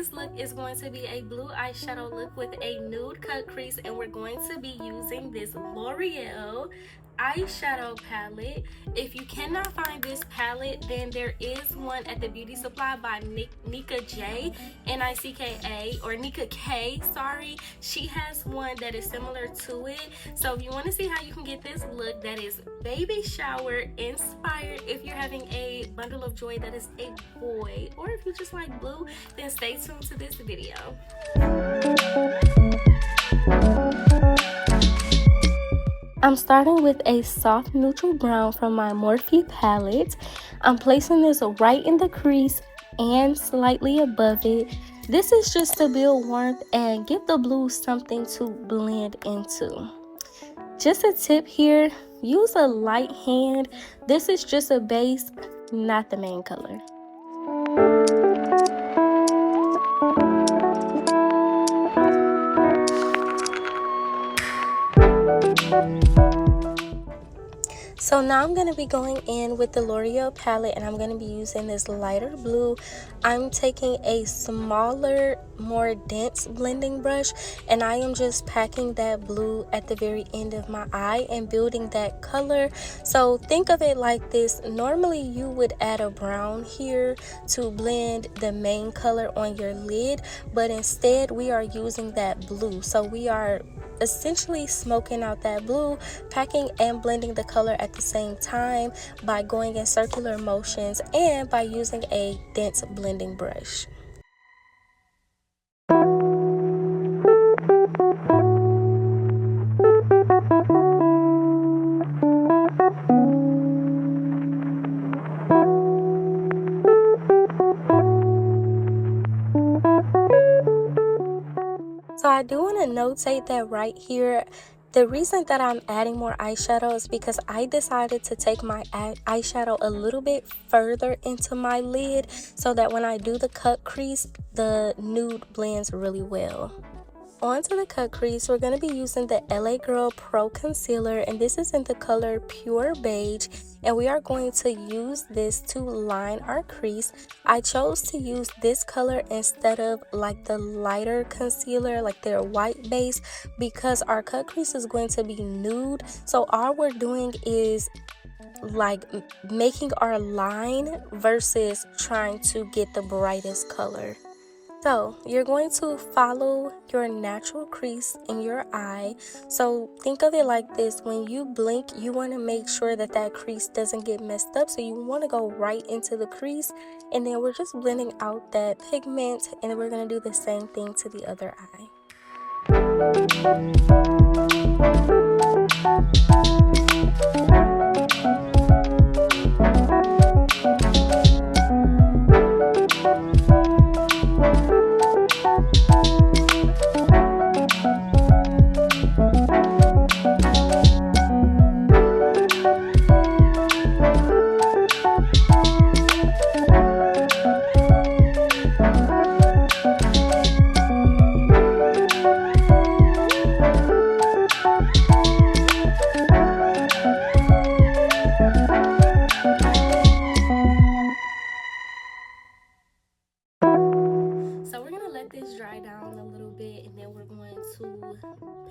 this look is going to be a blue eyeshadow look with a nude cut crease, and we're going to be using this L'Oreal eyeshadow palette. If you cannot find this palette, then there is one at the beauty supply by Nika J, Nika or Nika K, sorry. She has one that is similar to it. So if you want to see how you can get this look that is baby shower inspired, if you're having a bundle of joy that is a boy, or if you just like blue, then stay tuned to this video. I'm starting with a soft neutral brown from my Morphe palette. I'm placing this right in the crease and slightly above it. This is just to build warmth and give the blue something to blend into. Just a tip here, use a light hand. This is just a base, not the main color. So now I'm going to be going in with the L'Oreal palette, and I'm going to be using this lighter blue. I'm taking a smaller, more dense blending brush, and I am just packing that blue at the very end of my eye and building that color. So think of it like this. Normally you would add a brown here to blend the main color on your lid, but instead we are using that blue. So we are essentially smoking out that blue, packing and blending the color at the same time by going in circular motions and by using a dense blending brush. So I do want to notate that right here, the reason that I'm adding more eyeshadow is because I decided to take my eyeshadow a little bit further into my lid so that when I do the cut crease, the nude blends really well. Onto the cut crease, we're going to be using the LA Girl Pro Concealer, and this is in the color Pure Beige, and we are going to use this to line our crease. I chose to use this color instead of like the lighter concealer, like their white base, because our cut crease is going to be nude. So all we're doing is like making our line versus trying to get the brightest color. So you're going to follow your natural crease in your eye. So think of it like this: when you blink, you want to make sure that that crease doesn't get messed up. So you want to go right into the crease, and then we're just blending out that pigment, and then we're going to do the same thing to the other eye. This dry down a little bit, and then we're going to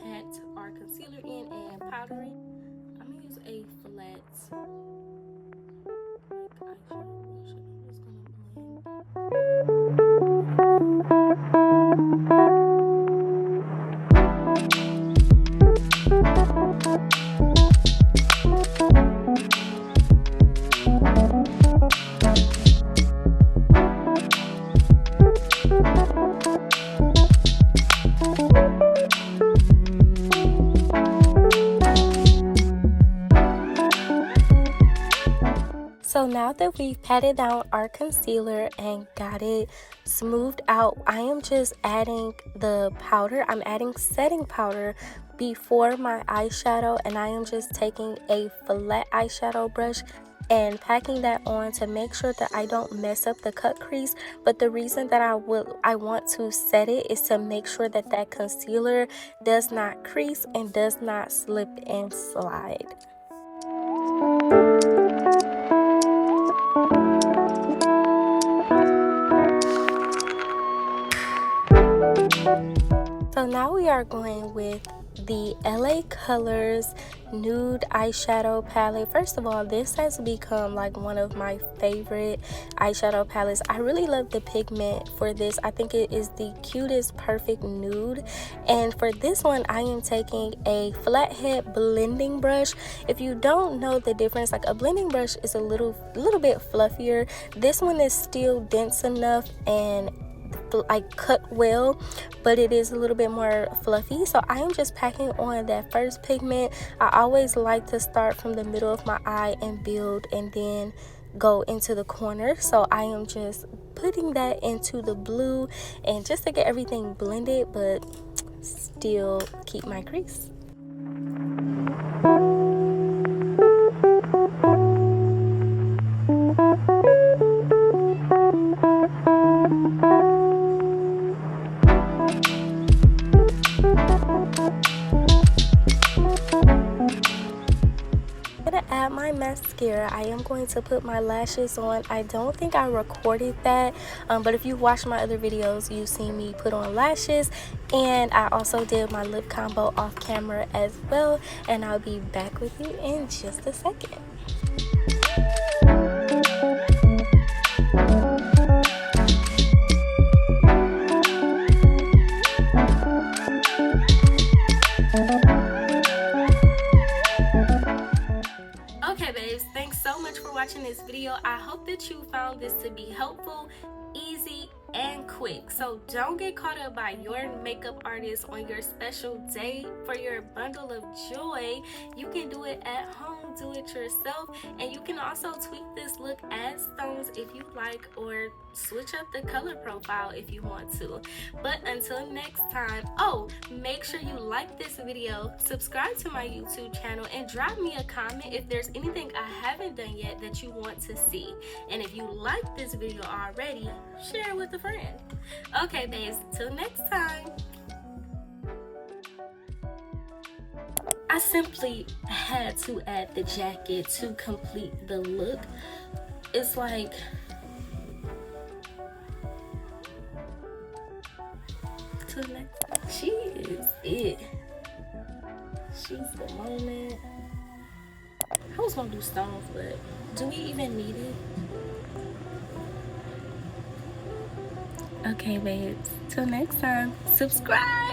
pat our concealer in and powder it. I'm gonna use a flat eyeshadow brush, and I'm just So now that we've patted down our concealer and got it smoothed out, I am just adding the powder. I'm adding setting powder before my eyeshadow, and I am just taking a flat eyeshadow brush and packing that on to make sure that I don't mess up the cut crease. But the reason that I want to set it is to make sure that that concealer does not crease and does not slip and slide. So now we are going with the LA Colors Nude eyeshadow palette. First of all, this has become like one of my favorite eyeshadow palettes. I really love the pigment for this. I think it is the cutest perfect nude. And for this one, I am taking a flathead blending brush. If you don't know the difference, like a blending brush is a little bit fluffier. This one is still dense enough and like cut well, but it is a little bit more fluffy. So I am just packing on that first pigment. I always like to start from the middle of my eye and build and then go into the corner. So I am just putting that into the blue and just to get everything blended but still keep my crease. Add my mascara. I am going to put my lashes on. I don't think I recorded that, but if you watch my other videos, you've seen me put on lashes, and I also did my lip combo off camera as well, and I'll be back with you in just a second. Thanks so much for watching this video. I hope that you found this to be helpful, easy, and quick. So don't get caught up by your makeup artist on your special day for your bundle of joy. You can do it at home, do it yourself, and you can also tweak this look, add stones if you like, or switch up the color profile if you want to. But until next time, make sure you like this video, subscribe to my YouTube channel, and drop me a comment if there's anything I haven't done yet that you want to see. And if you like this video already, share it with a friend. Okay, babes, till next time. I simply had to add the jacket to complete the look. It's like, till next time. She is it. She's the moment. I was gonna do stones, but do we even need it? Okay, babes, till next time, subscribe.